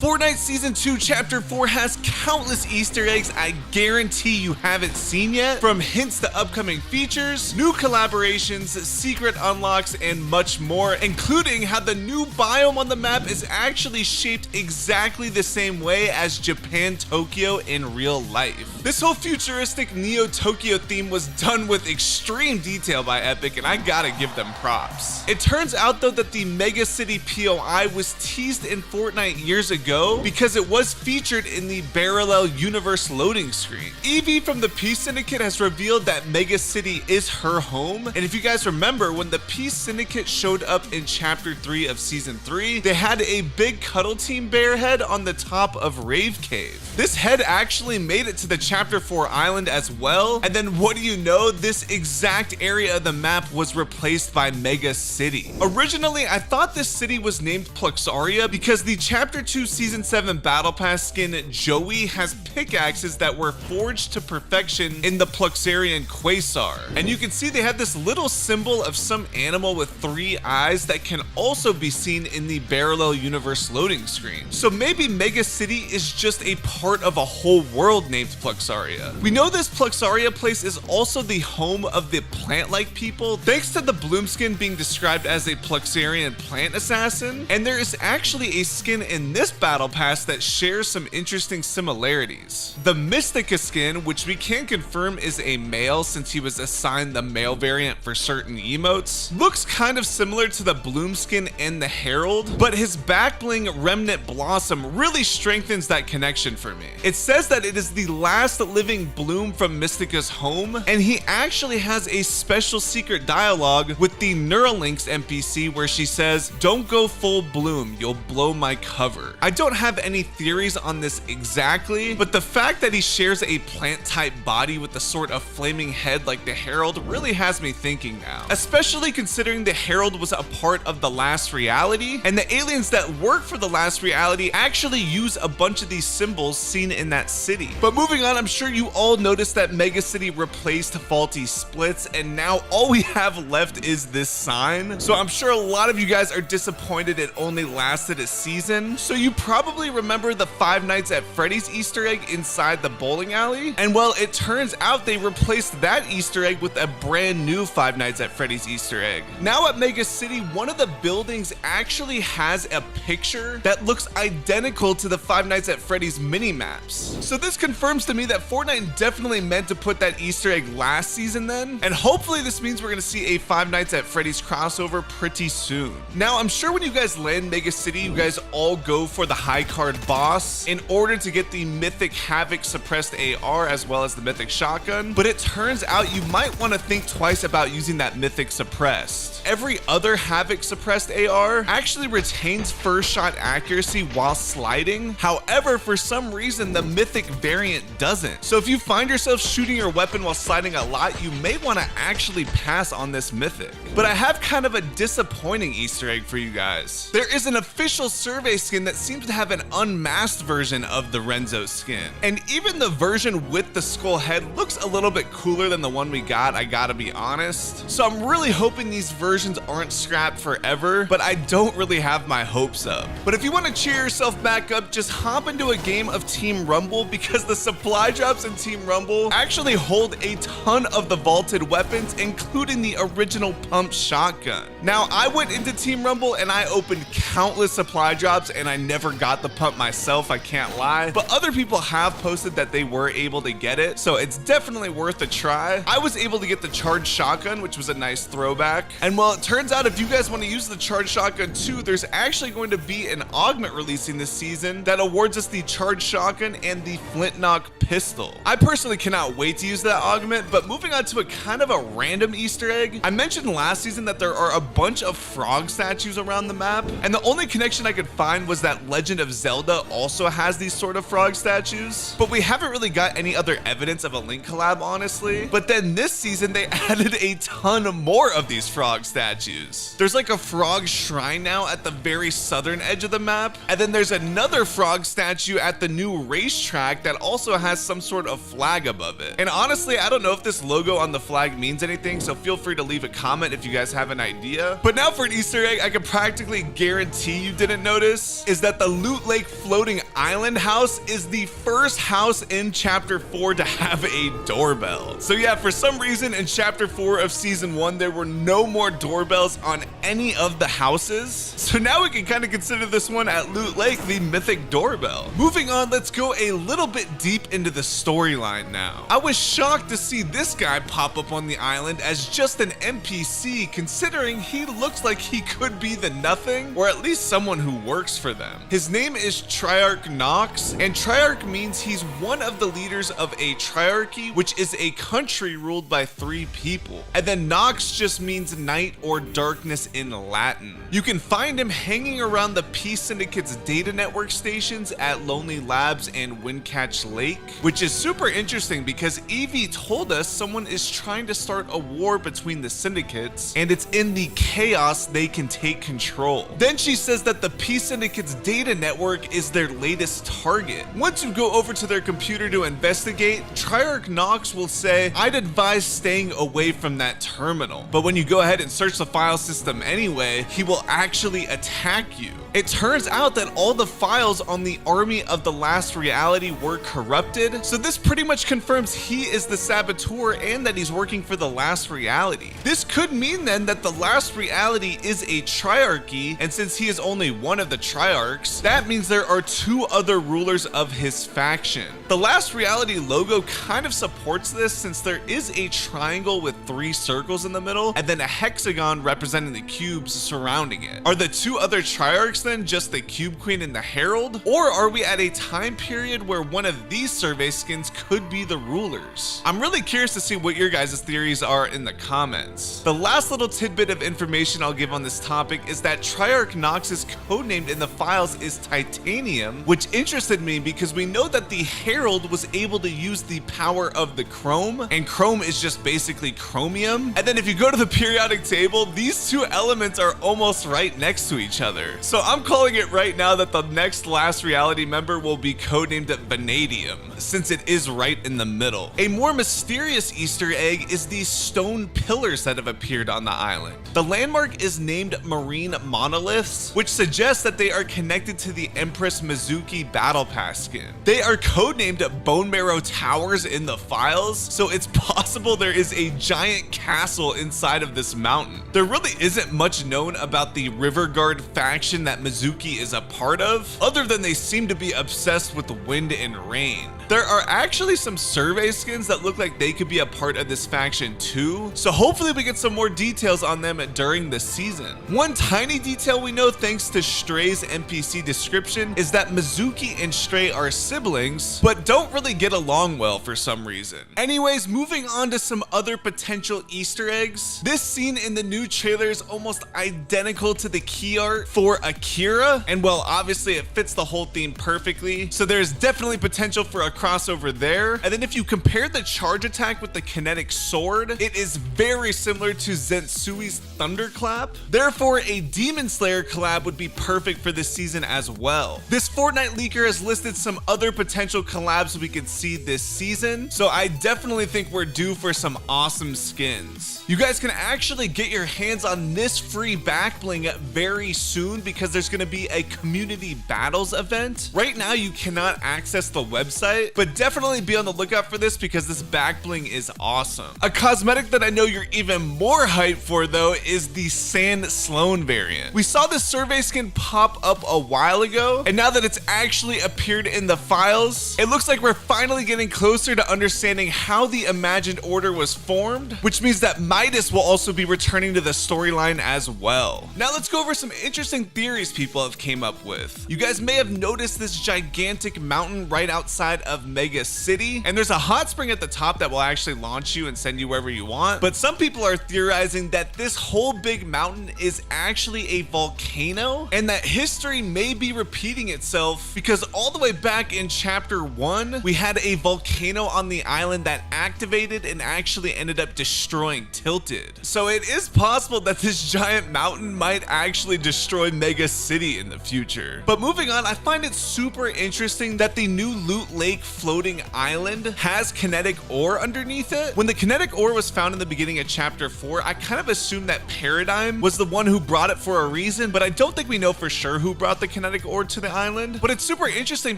Fortnite Season 2 Chapter 4 has countless Easter eggs I guarantee you haven't seen yet, from hints to upcoming features, new collaborations, secret unlocks, and much more, including how the new biome on the map is actually shaped exactly the same way as Japan Tokyo in real life. This whole futuristic Neo-Tokyo theme was done with extreme detail by Epic, and I gotta give them props. It turns out though that the Mega City POI was teased in Fortnite years ago because it was featured in the parallel universe loading screen. Evie from the Peace Syndicate has revealed that Mega City is her home, and if you guys remember, when the Peace Syndicate showed up in Chapter 3 of Season 3, they had a big Cuddle Team bear head on the top of Rave Cave. This head actually made it to the Chapter 4 island as well, and then what do you know, this exact area of the map was replaced by Mega City. Originally, I thought this city was named Pluxaria because the Chapter 2 Season 7 Battle Pass skin Joey has pickaxes that were forged to perfection in the Pluxarian Quasar. And you can see they have this little symbol of some animal with 3 eyes that can also be seen in the parallel universe loading screen. So maybe Mega City is just a part of a whole world named Pluxaria. We know this Pluxaria place is also the home of the plant-like people, thanks to the bloom skin being described as a Pluxarian plant assassin, and there is actually a skin in this battle pass that shares some interesting similarities. The Mystica skin, which we can confirm is a male since he was assigned the male variant for certain emotes, looks kind of similar to the bloom skin and the Herald, but his back bling Remnant Blossom really strengthens that connection for me. It says that it is the last living bloom from Mystica's home, and he actually has a special secret dialogue with the Neuralinks NPC where she says, "Don't go full bloom, you'll blow my cover." I don't have any theories on this exactly, but the fact that he shares a plant type body with the sort of flaming head like the Herald really has me thinking now, especially considering the Herald was a part of the last reality, and the aliens that work for the last reality actually use a bunch of these symbols seen in that city. But moving on, I'm sure you all noticed that Mega City replaced faulty splits, and now all we have left is this sign. So I'm sure a lot of you guys are disappointed it only lasted a season. So you probably remember the Five Nights at Freddy's Easter egg inside the bowling alley, and well, it turns out they replaced that Easter egg with a brand new Five Nights at Freddy's Easter egg. Now at Mega City, one of the buildings actually has a picture that looks identical to the Five Nights at Freddy's mini maps. So this confirms to me that Fortnite definitely meant to put that Easter egg last season then, and hopefully this means we're gonna see a Five Nights at Freddy's crossover pretty soon. Now I'm sure when you guys land Mega City, you guys all go for the high card boss in order to get the mythic Havoc suppressed AR as well as the mythic shotgun, but it turns out you might want to think twice about using that mythic suppressed. Every other Havoc suppressed AR actually retains first shot accuracy while sliding. However, for some reason the mythic variant doesn't. So if you find yourself shooting your weapon while sliding a lot, you may want to actually pass on this mythic. But I have kind of a disappointing Easter egg for you guys. There is an official survey skin that seems to have an unmasked version of the Renzo skin, and even the version with the skull head looks a little bit cooler than the one we got, I gotta be honest. So I'm really hoping these versions aren't scrapped forever, but I don't really have my hopes up. But if you want to cheer yourself back up, just hop into a game of Team Rumble, because the supply drops in Team Rumble actually hold a ton of the vaulted weapons, including the original pump shotgun. Now I went into Team Rumble and I opened countless supply drops and I never got the pump myself, I can't lie, but other people have posted that they were able to get it, so it's definitely worth a try. I was able to get the charged shotgun, which was a nice throwback, and well, it turns out if you guys want to use the charged shotgun too, there's actually going to be an augment releasing this season that awards us the charged shotgun and the Flintknock pistol. I personally cannot wait to use that augment. But moving on to a kind of a random Easter egg, I mentioned last season that there are a bunch of frog statues around the map, and the only connection I could find was that Legend of Zelda also has these sort of frog statues, but we haven't really got any other evidence of a Link collab, honestly. But then this season they added a ton more of these frog statues. There's like a frog shrine now at the very southern edge of the map, and then there's another frog statue at the new racetrack that also has some sort of flag above it. And honestly, I don't know if this logo on the flag means anything, so feel free to leave a comment if you guys have an idea. But now for an Easter egg I can practically guarantee you didn't notice, is that the the Loot Lake floating island house is the first house in chapter 4 to have a doorbell. So yeah, for some reason in chapter 4 of season 1, there were no more doorbells on any of the houses. So now we can kind of consider this one at Loot Lake the mythic doorbell. Moving on, let's go a little bit deep into the storyline now. I was shocked to see this guy pop up on the island as just an NPC, considering he looks like he could be the Nothing, or at least someone who works for them. His name is Triarch Nox, and Triarch means he's one of the leaders of a triarchy, which is a country ruled by 3 people. And then Nox just means night or darkness in Latin. You can find him hanging around the Peace Syndicate's data network stations at Lonely Labs and Windcatch Lake, which is super interesting because Evie told us someone is trying to start a war between the syndicates, and it's in the chaos they can take control. Then she says that the Peace Syndicate's data network is their latest target. Once you go over to their computer to investigate, Triarch Nox will say, "I'd advise staying away from that terminal." But when you go ahead and search the file system anyway, he will actually attack you. It turns out that all the files on the Army of the Last Reality were corrupted, so this pretty much confirms he is the saboteur and that he's working for the Last Reality. This could mean then that the Last Reality is a triarchy, and since he is only one of the triarchs, that means there are 2 other rulers of his faction. The Last Reality logo kind of supports this, since there is a triangle with 3 circles in the middle and then a hexagon representing the cubes surrounding it. Are the 2 other triarchs then just the Cube Queen and the Herald? Or are we at a time period where one of these survey skins could be the rulers? I'm really curious to see what your guys' theories are in the comments. The last little tidbit of information I'll give on this topic is that Triarch Nox's codename in the files is Titanium, which interested me because we know that the Herald was able to use the power of the Chrome, and Chrome is just basically chromium. And then if you go to the periodic table, these 2 elements are almost right next to each other. So I'm calling it right now that the next Last Reality member will be codenamed Vanadium, since it is right in the middle. A more mysterious Easter egg is these stone pillars that have appeared on the island. The landmark is named Marine Monoliths, which suggests that they are connected to the Empress Mizuki Battle Pass skin. They are codenamed Bone Marrow Towers in the files, so it's possible there is a giant castle inside of this mountain. There really isn't much known about the River Guard faction that Mizuki is a part of, other than they seem to be obsessed with wind and rain. There are actually some survey skins that look like they could be a part of this faction too, so hopefully we get some more details on them during the season. One tiny detail we know thanks to Stray's NPC description is that Mizuki and Stray are siblings, but don't really get along well for some reason. Anyways, moving on to some other potential Easter eggs. This scene in the new trailer is almost identical to the key art for Akira, and well, obviously it fits the whole theme perfectly, so there's definitely potential for a crossover there. And then if you compare the charge attack with the kinetic sword, it is very similar to Zensui's Thunderclap. Therefore, a Demon Slayer collab would be perfect for this season as well. This Fortnite leaker has listed some other potential collabs we could see this season, so I definitely think we're due for some awesome skins. You guys can actually get your hands on this free back bling very soon because there's going to be a community battles event. Right now you cannot access the website, but definitely be on the lookout for this because this back bling is awesome. A cosmetic that I know you're even more hyped for though is the Sand Sloan variant. We saw this survey skin pop up a while ago, and now that it's actually appeared in the files, it looks like we're finally getting closer to understanding how the Imagined Order was formed, which means that Midas will also be returning to the storyline as well. Now let's go over some interesting theories people have came up with. You guys may have noticed this gigantic mountain right outside of Mega City, and there's a hot spring at the top that will actually launch you and send you wherever you want. But some people are theorizing that this whole big mountain is actually a volcano, and that history may be repeating itself because all the way back in chapter 1, we had a volcano on the island that activated and actually ended up destroying Tilted. So it is possible that this giant mountain might actually destroy Mega City in the future. But moving on, I find it super interesting that the new Loot Lake floating island has kinetic ore underneath it. When the kinetic ore was found in the beginning of chapter 4, I kind of assumed that Paradigm was the one who brought it for a reason, but I don't think we know for sure who brought the kinetic ore to the island. But it's super interesting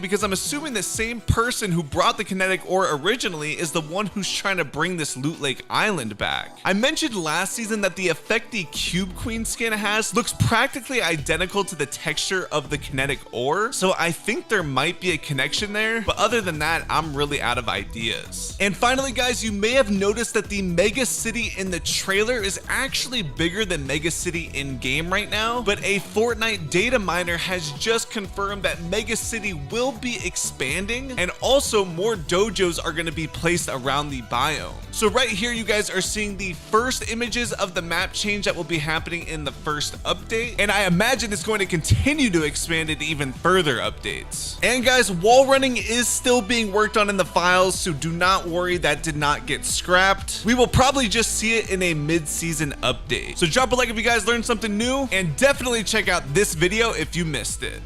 because I'm assuming the same person who brought the kinetic ore originally is the one who's trying to bring this Loot Lake island back. I mentioned last season that the effect the Cube Queen skin has looks practically identical to the texture of the kinetic ore, so I think there might be a connection there, but other than that, I'm really out of ideas. And finally, guys, you may have noticed that the Mega City in the trailer is actually bigger than Mega City in game right now, but a Fortnite data miner has just confirmed that Mega City will be expanding, and also more dojos are going to be placed around the biome. So right here, you guys are seeing the first images of the map change that will be happening in the first update, and I imagine it's going to continue to expand into even further updates. And guys, wall running is still being worked on in the files, so do not worry, that did not get scrapped. We will probably just see it in a mid-season update. So drop a like if you guys learned something new, and definitely check out this video if you missed it.